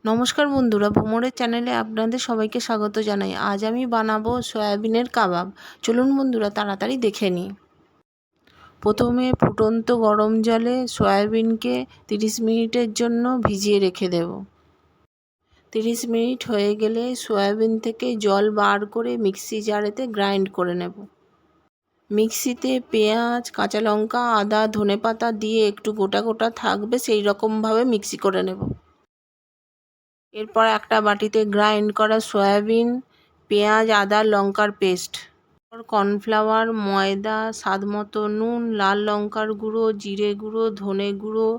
নমস্কার বন্ধুরা, ভ্রমণের চ্যানেলে আপনাদের সবাইকে স্বাগত জানাই। আজ আমি বানাবো সয়াবিনের কাবাব। চলুন বন্ধুরা তাড়াতাড়ি দেখে নিই। প্রথমে ফুটন্ত গরম জলে সয়াবিনকে 30 মিনিটের জন্য ভিজিয়ে রেখে দেব। 30 মিনিট হয়ে গেলে সয়াবিন থেকে জল বার করে মিক্সি জারেতে গ্রাইন্ড করে নেব। মিক্সিতে পেঁয়াজ, কাঁচা লঙ্কা, আদা, ধনেপাতা দিয়ে একটু গোটা গোটা থাকবে সেই রকমভাবে মিক্সি করে নেব। এরপর একটা বাটিতে গ্রাইন্ড করা সয়াবিন, পেঁয়াজ, আদা, লঙ্কার পেস্ট, কর্নফ্লাওয়ার, ময়দা, স্বাদমতো নুন, লাল লঙ্কার গুঁড়ো, জিরে গুঁড়ো, ধনে গুঁড়ো,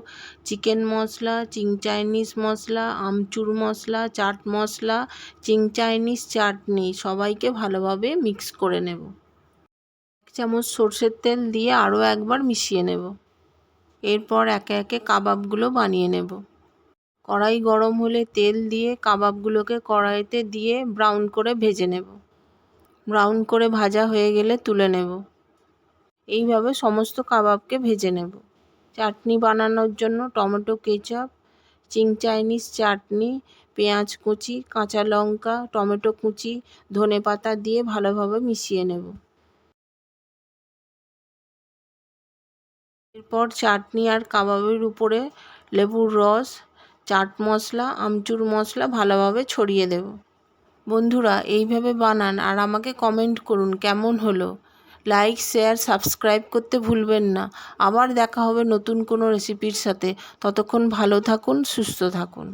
চিকেন মশলা, চিং চাইনিজ মশলা, আমচুর মশলা, চাট মশলা, চিং চাইনিজ চাটনি সবাইকে ভালোভাবে মিক্স করে নেব। 1 চামচ সর্ষের তেল দিয়ে আরও একবার মিশিয়ে নেব। এরপর একে একে কাবাবগুলো বানিয়ে নেব। কড়াই গরম হলে তেল দিয়ে কাবাবগুলোকে কড়াইতে দিয়ে ব্রাউন করে ভেজে নেব। ব্রাউন করে ভাজা হয়ে গেলে তুলে নেব। এইভাবে সমস্ত কাবাবকে ভেজে নেব। চাটনি বানানোর জন্য টমেটো কেচাপ, চিং চাইনিজ চাটনি, পেঁয়াজ কুচি, কাঁচা লঙ্কা, টমেটো কুচি, ধনেপাতা দিয়ে ভালোভাবে মিশিয়ে নেব। এরপর চাটনি আর কাবাবের উপরে লেবুর রস, চাট মশলা, আমচুর মশলা ভালোভাবে ছড়িয়ে দেব। বন্ধুরা এইভাবে বানান আর আমাকে কমেন্ট করুন কেমন হলো। লাইক, শেয়ার, সাবস্ক্রাইব করতে ভুলবেন না। আবার দেখা হবে নতুন কোনো রেসিপির সাথে। ততক্ষণ ভালো থাকুন, সুস্থ থাকুন।